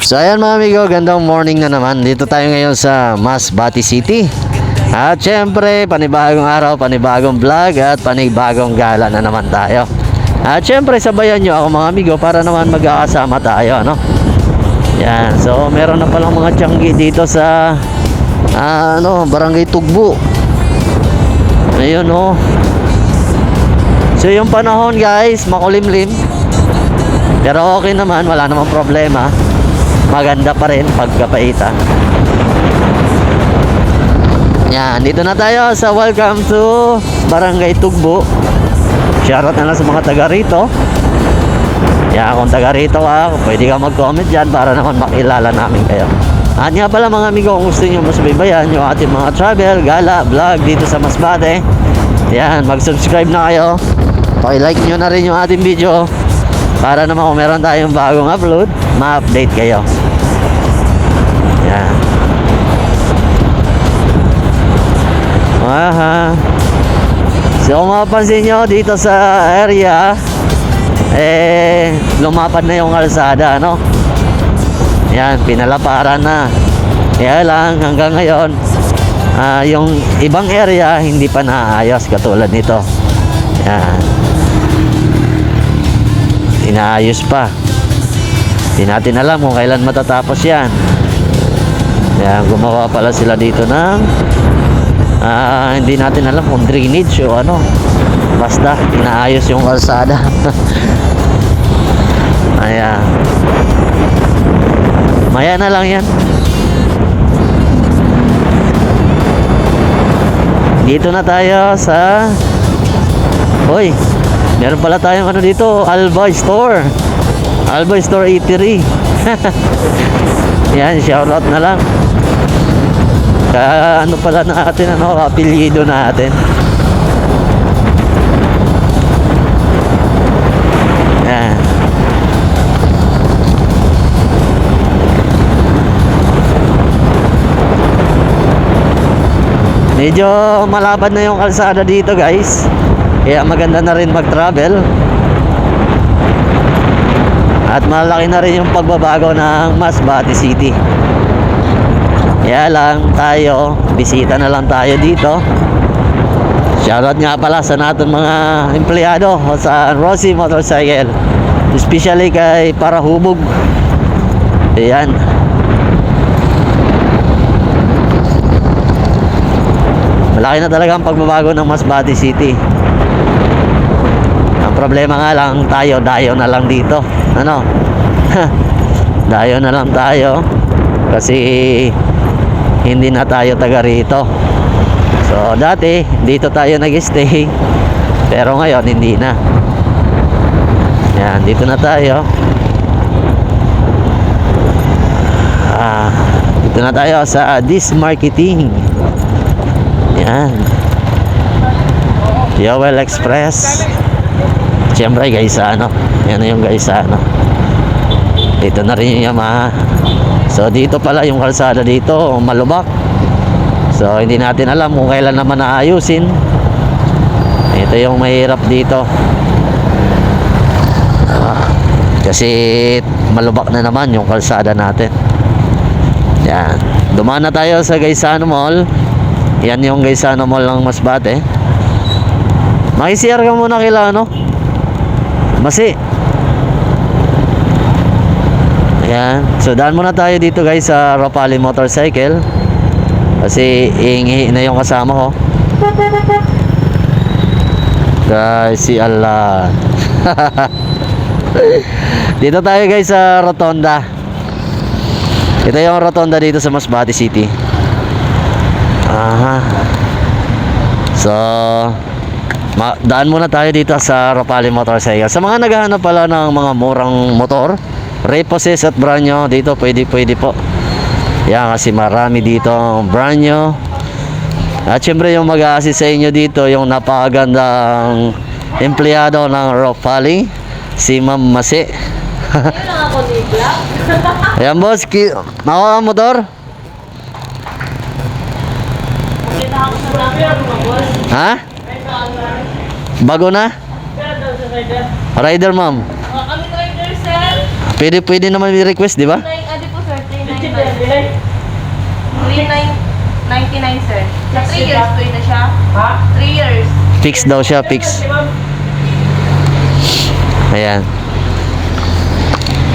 So ayan mga amigo, gandang morning na naman. Dito tayo ngayon sa Masbate City. At syempre, panibagong araw, panibagong vlog at panibagong gala na naman tayo. At syempre, sabayan nyo ako mga amigo para naman magkakasama tayo, ano? Yan, so meron na palang mga tiyanggi dito sa Barangay Tugbo. Ayun oh. So yung panahon guys, makulimlim. Pero okay naman, wala namang problema. Maganda pa rin pagkapaitan. Yan, dito na tayo sa welcome to Barangay Tugbo. Shoutout na lang sa mga taga rito. Yan, kung taga rito ka, pwede ka mag-comment dyan para naman makilala namin kayo. At nga pala mga amigo, kung gusto nyo masubaybayan yung ating mga travel, gala, vlog dito sa Masbate, yan, mag-subscribe na kayo. Paki-like nyo na rin yung ating video para naman kung meron tayong bagong upload, ma-update kayo. Yan. Aha. So kung mapapansin nyo dito sa area, lumapad na yung kalsada, no? Yan, pinalaparan na. Kaya lang hanggang ngayon, yung ibang area hindi pa naayos katulad nito. Yan. Inaayos pa. Hindi natin alam kung kailan matatapos yan. Yan, gumawa pala sila dito ng hindi natin alam kung drainage o ano. Basta inaayos yung kalsada. Ayan. Maya na lang yan. Dito na tayo sa Hoy, meron pala tayong ano dito, Alba Store. Alba Store Eatery. Yan, shoutout na lang. Ano pala natin, apelyido natin. Yan. Medyo malapad na yung kalsada dito guys. Kaya maganda na rin mag-travel. At malaki na rin yung pagbabago ng Masbate City. Kaya lang tayo, bisita na lang tayo dito. Shoutout nga pala sa natin mga empleyado sa Rossi Motorcycle, especially kay Parahubog. Ayan. Malaki na talaga ang pagbabago ng Masbate City. Ang problema nga lang, tayo dayo na lang dito, ano? Dayo na lang tayo kasi hindi na tayo taga rito. So dati dito tayo nag-stay, pero ngayon hindi na. Yan, dito na tayo. Dito na tayo sa This Marketing. Yan, Yowel Express. Siyempre guys, yan na yung guys, dito na rin yung Yamaha. So dito pala yung kalsada dito, malubak. So hindi natin alam kung kailan naman naayusin. Ito yung mahirap dito, kasi malubak na naman yung kalsada natin. Yan, dumaan na tayo sa Gaisano Mall. Yan yung Gaisano Mall ng Masbate. Makisiyar ka muna kila Masi. Ayan. So daan muna tayo dito guys sa Ropali Motorcycle, kasi iingi na yung kasama ko. Guys, si Allah. Dito tayo guys sa Rotonda. Ito yung Rotonda dito sa Masbate City. Aha. So daan muna tayo dito sa Ropali Motorcycle. Sa mga naghahanap pala ng mga murang motor, repossess at brand new, dito pwede po. Yan, kasi marami dito brand new. At syempre yung mag-a-assist sa inyo dito, yung napakagandang empleyado ng Ropali, si Ma'am Masi. Ayan boss, makuha ang motor? Ha? Bago na? Rider ma'am. Kami rider sir. Pwede naman i-request, di ba? Adi po 3,999 sir. Sa 3 years po ito siya. Ha? 3 years. Fix daw siya, fix. Ayan.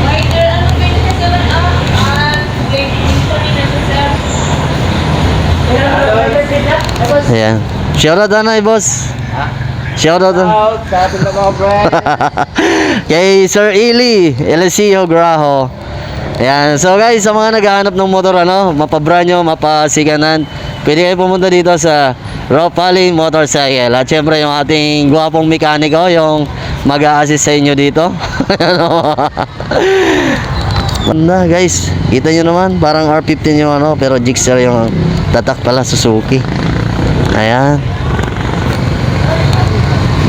Why sir, ano kayo na sir? Grade dito nila sir. Ayan. Shoutout na boss. Shoutout na. Sa ating mga friend. Kay Sir Eli, Eliseo Graho. Ayan. So guys, sa mga naghahanap ng motor, mapabrand nyo, mapasikanan, pwede kayo pumunta dito sa Ropali Motorcycle. At syempre yung ating gwapong mekaniko, yung mag-a-assist sa inyo dito. Ganda guys, kita nyo naman, parang R15 yung pero Gixxer yung tatak pala, Suzuki. Ayan.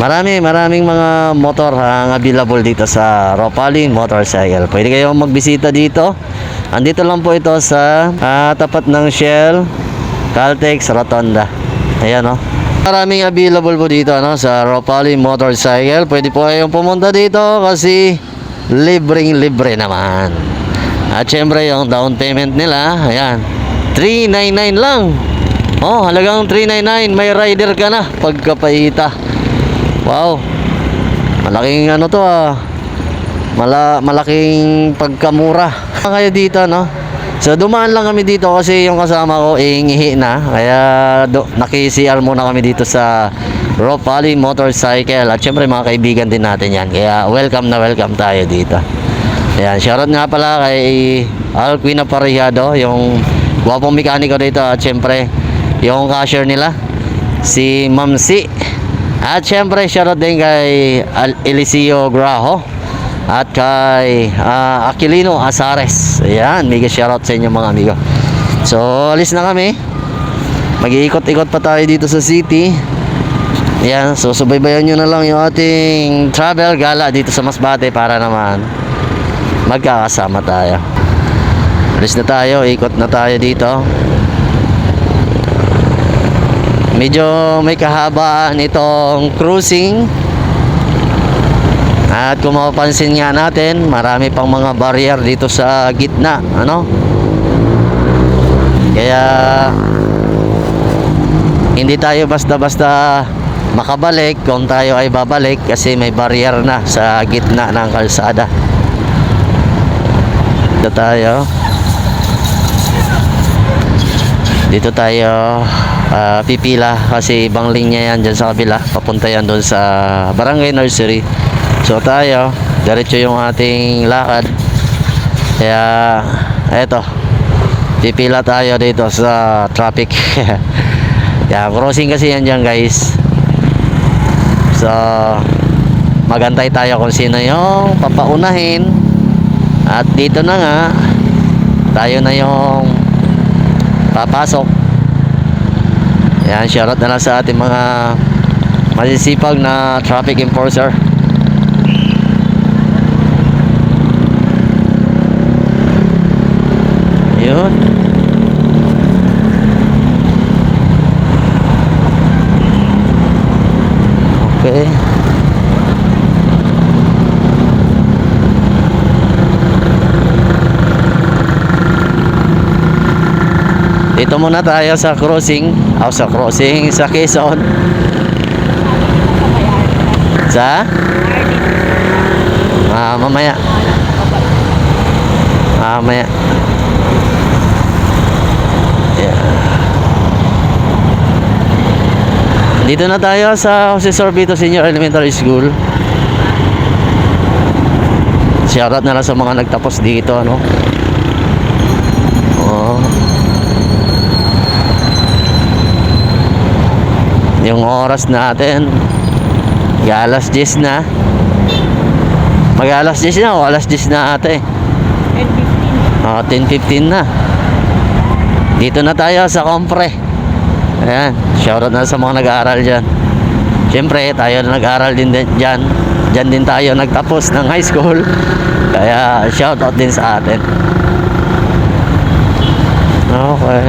Maraming mga motor ang available dito sa Ropali Motorcycle. Pwede kayong magbisita dito. Andito lang po ito sa tapat ng Shell Caltex Rotonda. Ayan Maraming available po dito sa Ropali Motorcycle. Pwede po kayong pumunta dito kasi libreng-libre naman. At syempre yung down payment nila, ayan, 399 lang. Halagang 399, may rider ka na pagkapaita. Wow. Malaking malaking pagkamura. Kayo dito So dumaan lang kami dito kasi yung kasama ko ihingi na. Kaya naki-CR muna kami dito sa Ropali Motorcycle. At syempre mga kaibigan din natin yan. Kaya welcome na welcome tayo dito. Ayan, shoutout nga pala kay Alquina Parihado, yung gwapong mekaniko dito. At syempre yung cashier nila, si Ma'am C. At syempre shoutout din kay Eliseo Graho at kay Aquilino Azares. Ayan, mega shoutout sa inyo mga amigo. So alis na kami. Mag-iikot-ikot pa tayo dito sa city. Ayan, so subaybayan nyo na lang yung ating travel gala dito sa Masbate para naman magkakasama tayo. Alis na tayo, ikot na tayo dito. Medyo may kahabaan itong cruising. At kung mapapansin nga natin, marami pang mga barrier dito sa gitna, Kaya hindi tayo basta-basta makabalik kung tayo ay babalik kasi may barrier na sa gitna ng kalsada. Dito tayo pipila kasi ibang linya yan dyan sa kabila, papunta yan doon sa Barangay Nursery. So tayo diretso yung ating lakad, kaya eto, pipila tayo dito sa traffic. Kaya crossing kasi yan dyan guys, so magantay tayo kung sino yung papaunahin. At dito na nga tayo na yung papasok. Yan, shoutout na lang sa ating mga masisipag na traffic enforcer. Yun. Okay. Dito muna tayo sa crossing, sa Quezon. Mamaya. Yeah. Dito na tayo sa Jose Sorbito Senior Elementary School. Shoutout na lang sa mga nagtapos dito, Yung oras natin alas 10 na. Mag-alas 10 na o alas 10 na ate? 10:15 na. Dito na tayo sa Compre. Ayan, shoutout na sa mga nag-aaral dyan. Siyempre tayo na nag-aaral din dyan. Dyan din tayo nagtapos ng high school. Kaya shoutout din sa atin. Okay.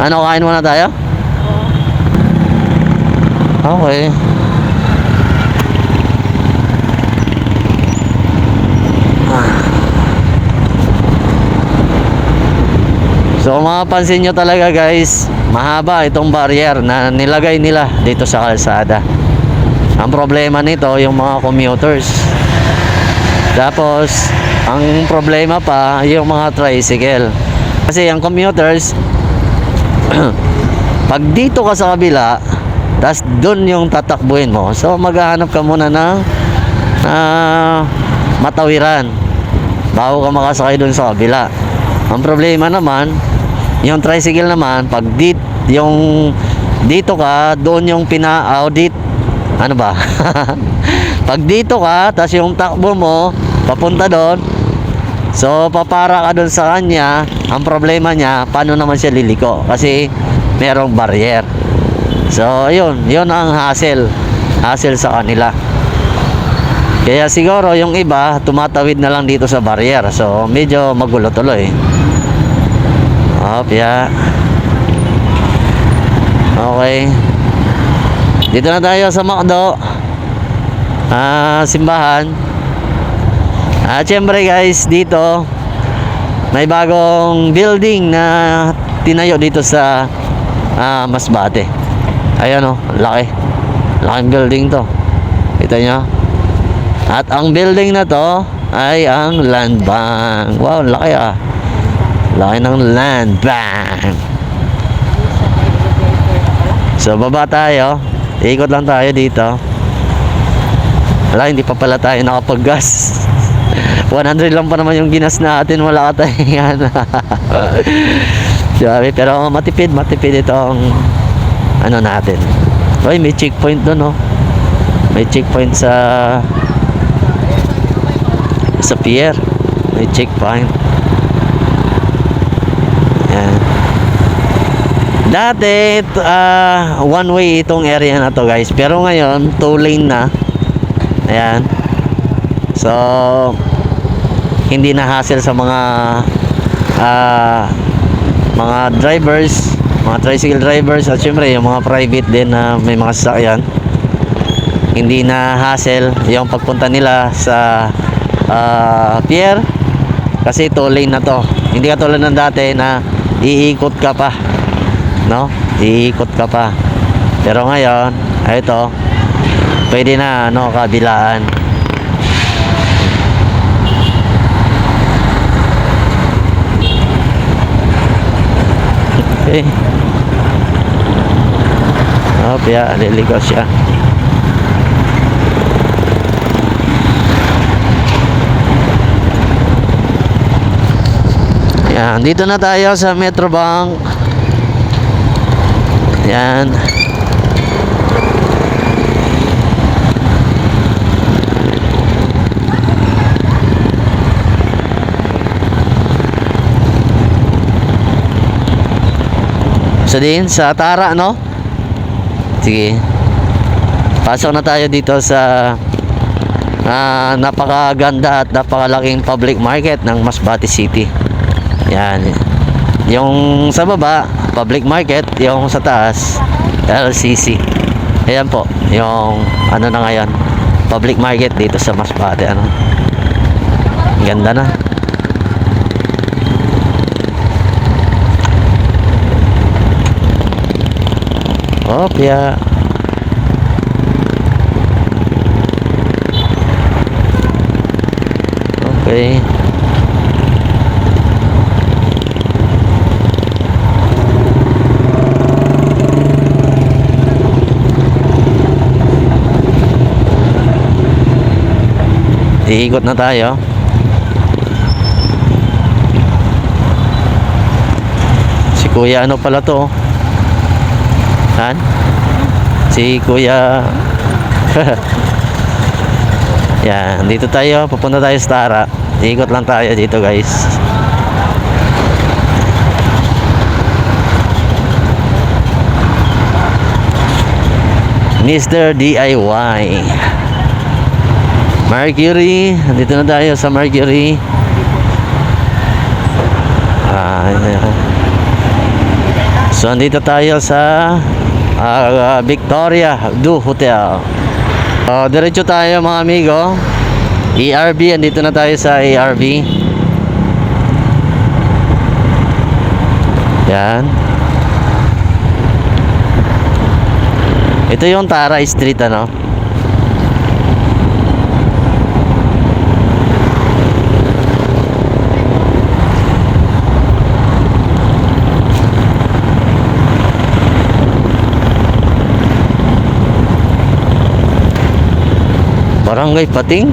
Kain muna tayo? Okay. So mapapansin nyo talaga guys, mahaba itong barrier na nilagay nila dito sa kalsada. Ang problema nito yung mga commuters. Tapos ang problema pa yung mga tricycle. Kasi ang commuters pag dito ka sa kabila, tas dun yung tatakbuhin mo. So maghahanap ka muna ng matawiran bago ka makasakay dun sa kabila. Ang problema naman, yung tricycle naman, pag dito ka, doon yung pina-audit. Ano ba? Pag dito ka, tas yung takbo mo papunta doon, so papara ka doon sa kanya. Ang problema niya, paano naman siya liliko? Kasi merong barrier. So yun ang hassle sa kanila. Kaya siguro yung iba tumatawid na lang dito sa barrier. So medyo magulo tuloy. Yeah. Okay. Dito na tayo sa McDo. Simbahan. Siyempre guys, dito may bagong building na tinayo dito sa Masbate. Ayan o, laki. Laking building to. Kita nyo? At ang building na to ay ang Land Bank. Wow, laki ah. Laki ng Land Bank. So baba tayo. Ikot lang tayo dito. Wala, hindi pa pala tayo nakapag-gas. 100 lang pa naman yung ginas natin. Wala ka tayong yan. Pero matipid itong ano natin. Uy, may checkpoint doon, oh. May checkpoint sa pier. May checkpoint. Yan. Dati one way itong area na to guys, pero ngayon 2 lane na. Ayan. So hindi na hassle sa mga drivers, mga tricycle drivers, at syempre yung mga private din na may mga sasakyan. Hindi na hassle yung pagpunta nila sa pier kasi 2 lane na to. Hindi katulad ng dati na iikot ka pa, no? Iikot ka pa. Pero ngayon, ito pwede na kabilaan. Okay. Liliko siya. Yan, dito na tayo sa Metrobank. Yan. So din sa Tara, no? Sige. Pasok na tayo dito sa napakaganda at napakalaking public market ng Masbate City. Yan. Yung sa baba, public market. Yung sa taas, LCC. Ayan po, yung ano na ngayon, public market dito sa Masbate. Ano? Ganda na. Opya. Okay. Iikot na tayo. Si Kuya ano pala to? Han? Si Kuya. Yan, dito tayo, papunta tayo sa Tara. Iikot lang tayo dito, guys. Mr. DIY. Mercury, dito na tayo sa Mercury. So andito tayo sa Victoria Du Hotel. Diretso tayo mga amigo. ERB, andito na tayo sa ERB. Yan. Ito yung Tara Street, ano? Barangay Pating?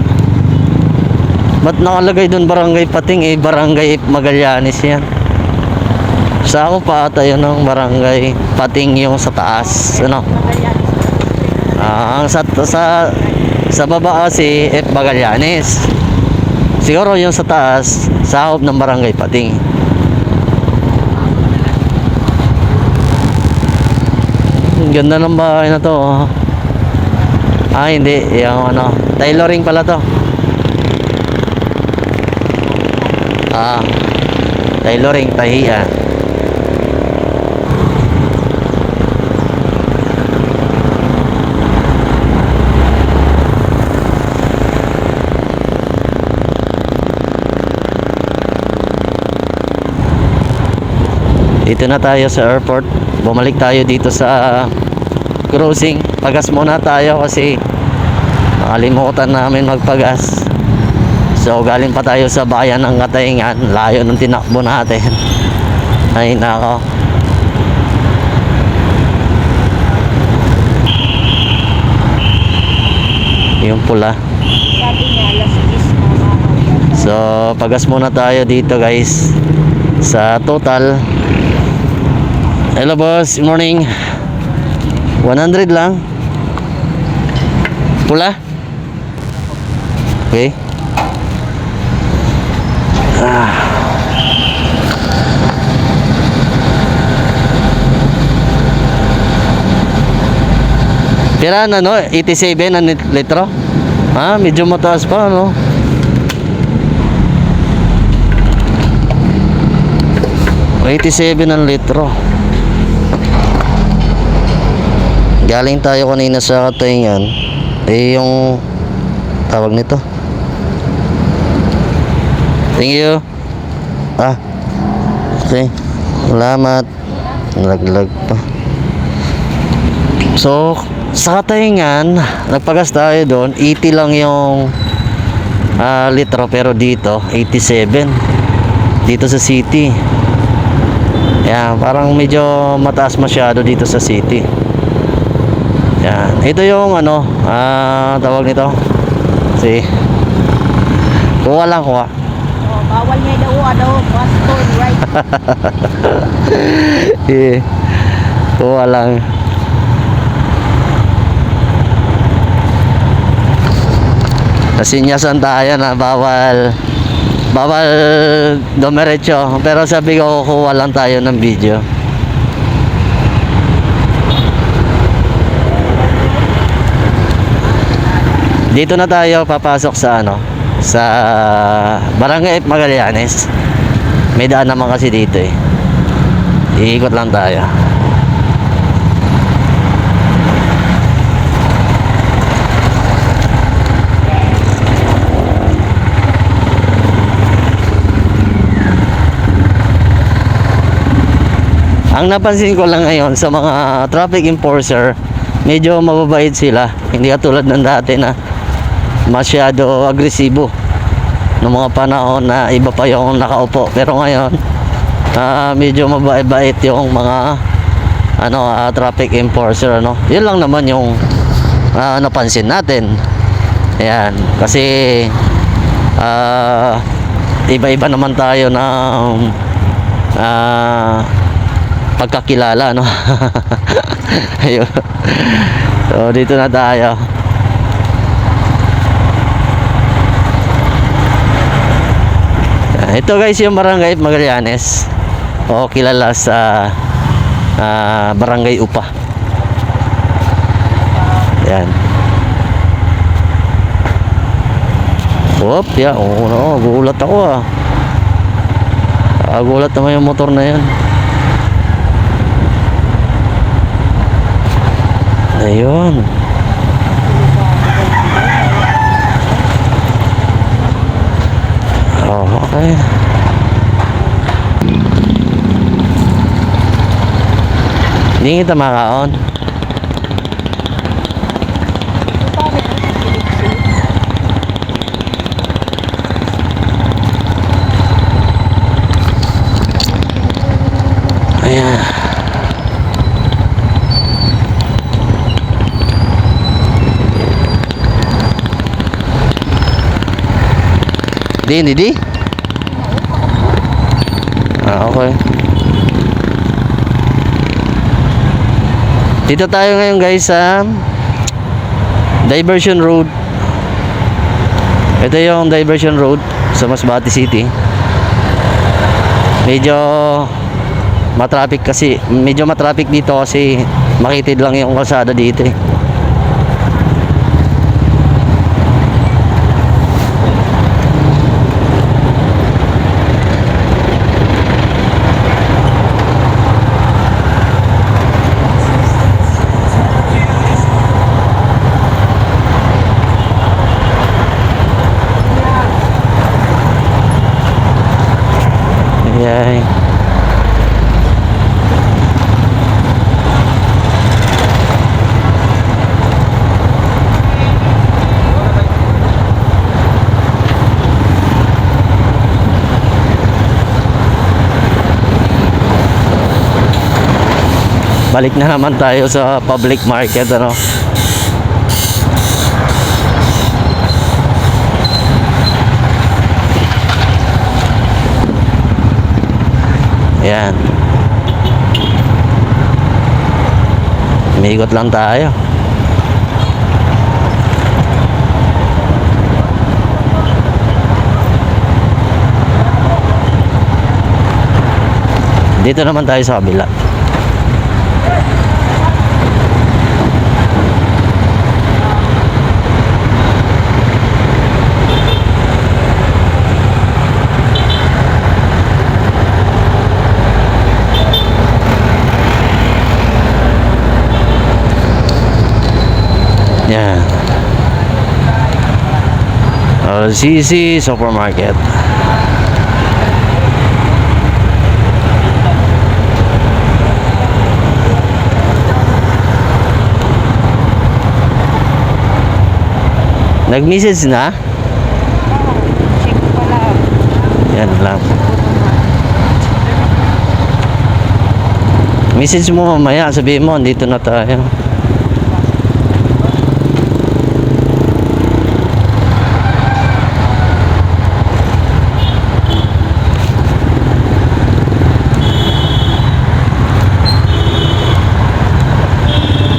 Ba't nakalagay doon Barangay Pating? Eh, Barangay Magallanes yan. Sa ako pa ata yun ng Barangay Pating yung sa taas. Ano? Ang sa baba kasi F. Magallanes. Siguro yung sa taas, sakop ng Barangay Pating. Ang ganda ng bahay na to. Oh. Ah, hindi. Yung ano, tailoring pala to. Ah, tailoring, tahiya. Dito na tayo sa airport. Bumalik tayo dito sa cruising. Pagas muna tayo kasi nakalimutan namin magpagas. So galing pa tayo sa bayan ng Katayngan. Layo ng tinakbo natin. Ay nako. Yung pula. Sabi niya, alas 10 So pagas muna tayo dito guys. Sa total. Hello boss, good morning. 100 lang. Pula? Okay. Ah. Tira na no, 87 ang litro. Ah, medyo mataas pa no. $87 ang litro. Galing tayo kanina sa Katayngan. Eh yung tawag nito. Thank you. Ah. Okay. Salamat. Nalaglag pa. So, sa Katayngan, nagpagas tayo doon. 80 lang yung litro pero dito 87. Dito sa city. Yan, parang medyo mataas masyado dito sa city. Yan. Ito yung ano, tawag nito. See. Kuha lang, kuha. Oh, bawal niya daw, must turn right. Yeah. Kuha lang. Nasinyasan tayo na bawal dumiretso. Pero sabi ko, kuha lang tayo ng video. Dito na tayo papasok sa ano, sa Barangay Magallanes. May daan naman kasi dito eh. Iikot lang tayo. Ang napansin ko lang ngayon sa mga traffic enforcer, medyo mababait sila. Hindi katulad ng dati na masyado agresibo noong mga panahon na iba pa yung nakaupo. Pero ngayon medyo mabait yung mga traffic enforcer ano. Yun lang naman yung napansin natin. Ayan, kasi iba-iba naman tayo ng pagkakilala no. Ayun. So dito na tayo. Ito guys yung Barangay Magallanes, o kilala sa Barangay Upa. Yan. Whoop, ya. Oh, no, gulat ako ah. Gulat naman yung motor na yan. Ayun. Oh, okay. Hindi kita makaon. Ayan. Di. Okay. Dito tayo ngayon guys sa Diversion Road. Ito yung Diversion Road sa Masbate City. Medyo matraffic dito kasi makitid lang yung kalsada dito eh. Ayan. Balik na naman tayo sa public market, ano. Ayan. Umiikot lang tayo. Dito naman tayo sa kabila. Yan. LCC Supermarket. Nag-message na? Check ko lang. Yan lang. Message mo mamaya, sabihin mo, andito na tayo.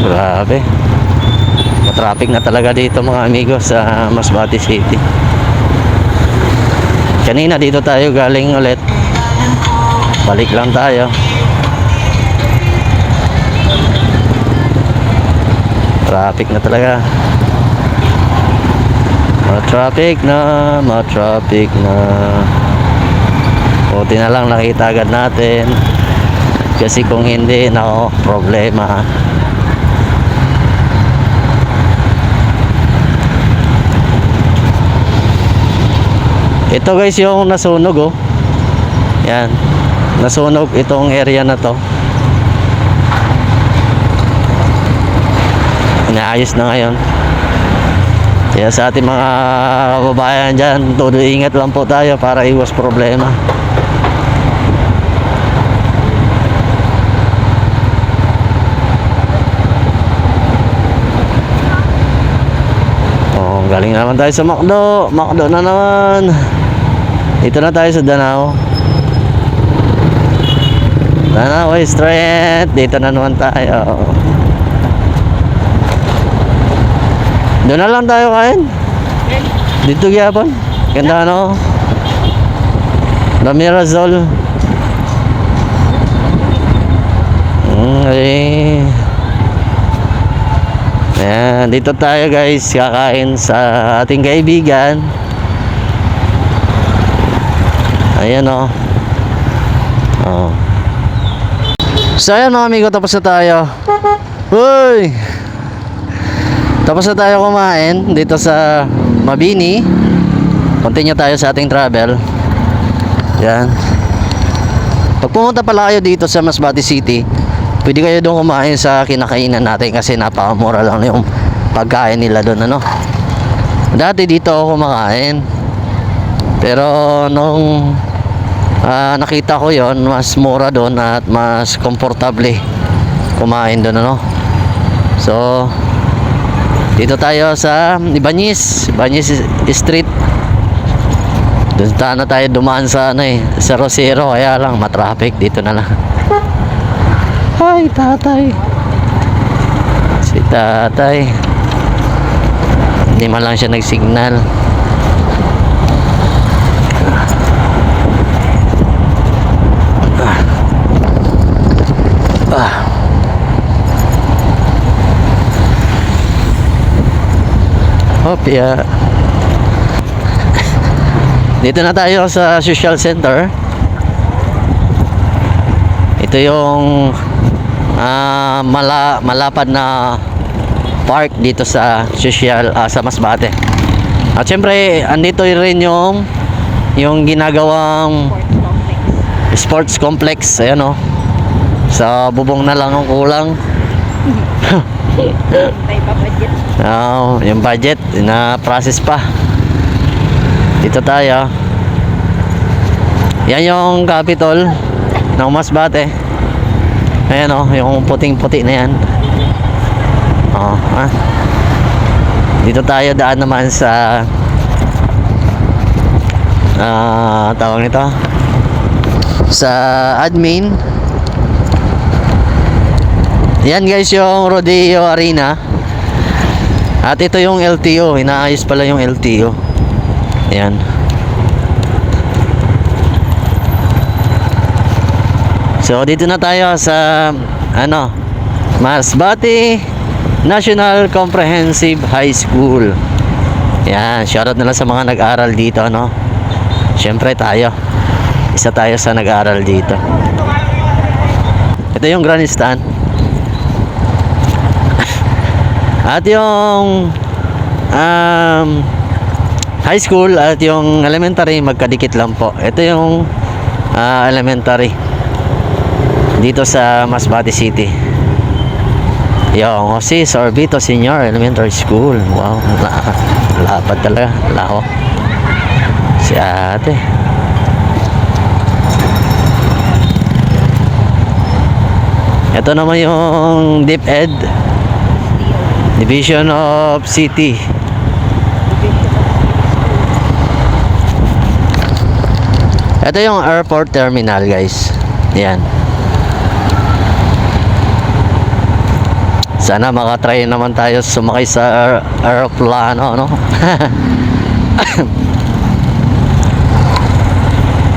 Grabe. Traffic na talaga dito mga amigos sa Masbate City. Kanina dito tayo galing ulit. Balik lang tayo. Traffic na talaga. Traffic na. Buti na lang nakita agad natin. Kasi kung hindi, nako, problema. Ito guys yung nasunog oh. Yan. Nasunog itong area na to. Inaayos na ngayon. Kaya sa ating mga kababayan dyan, todo ingat lang po tayo para iwas problema. Oh, galing naman tayo sa McDo. McDo na naman. Dito na tayo sa Danao. Danao Street. Dito na naman tayo. Doon na lang tayo kain. Dito gyapon. Ganda no. Damirazol. Okay. Ayan, dito tayo guys kakain sa ating kaibigan. Ayan o. Oh. So ayan mga amigo, tapos na tayo. Uy! Tapos na tayo kumain dito sa Mabini. Continue tayo sa ating travel. Yan. Pag pumunta pala kayo dito sa Masbate City, Pwede kayo doon kumain sa kinakainan natin kasi napakamura lang yung pagkain nila doon, ano. Dati dito ako kumakain. Pero nung nakita ko yon, mas mura doon at mas komportable kumain doon, ano. So dito tayo sa Ibañez Street. Doon na tayo dumaan sa sa Rosero, kaya lang matraffic dito na lang. Ay, tatay. Si tatay. Hindi man lang siya nagsignal. Hopya. Dito na tayo sa social center. Ito yung malapad na park dito sa sa Masbate. At syempre andito rin yung ginagawang sports complex. Ayan, oh. Sa bubong na lang ang kulang. Yung budget na process pa. Dito tayo. Yan yung Capitol ng Masbate. Ayan, oh, yung puting-puti na yan. Dito tayo daan naman sa tawag nito, sa admin. Yan guys yung Rodeo Arena. At ito yung LTO. Inaayos pala yung LTO. Ayan. So dito na tayo sa Masbate National Comprehensive High School. Yan, shoutout na lang sa mga nag-aral dito, no. Syempre tayo, isa tayo sa nag-aral dito. Ito yung grandstand. At yung high school at yung elementary magkadikit lang po. Ito yung elementary dito sa Masbate City. Yung Jose Sorbito Senior Elementary School. Wow, lapad talaga. Lako. Si ate. Ito naman yung DepEd, Division of City. Ito yung airport terminal, guys. Yan. Sana makatry naman tayo sumakay sa aeroplano, no?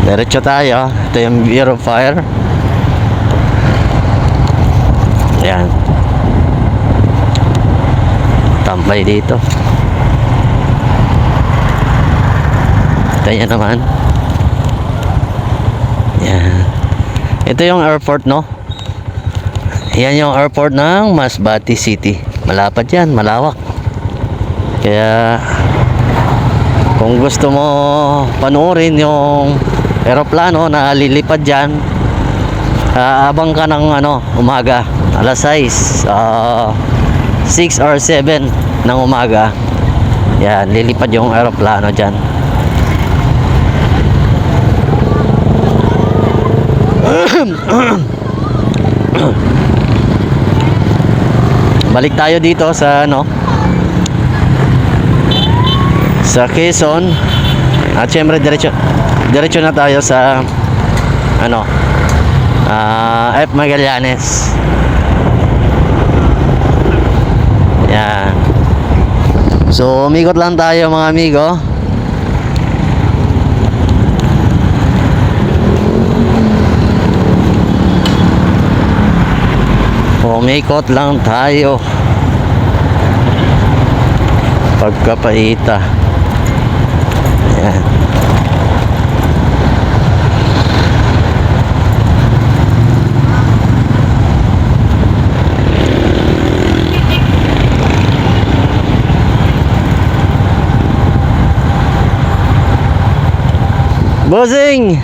Diretso tayo. Ito yung Bureau of Fire. Yan. Tambay dito. Ito yan naman. Yan. Ito yung airport, no? Yan yung airport ng Masbate City. Malapad yan, malawak. Kaya kung gusto mo panoorin yung aeroplano na lilipad dyan, abang ka ng umaga, alas 6 or 7 ng umaga. Yan, lilipad yung aeroplano dyan. Balik tayo dito sa sa Quezon. At syempre diretso na tayo sa F. Magallanes. Yan. So umikot lang tayo mga amigo. Umikot lang tayo pagkapaita. Yan. Bossing!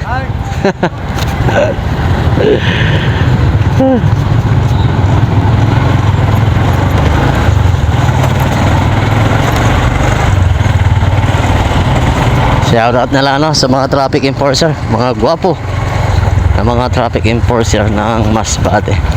Shoutout na lang no, sa mga traffic enforcer, mga gwapo na mga traffic enforcer ng Masbate.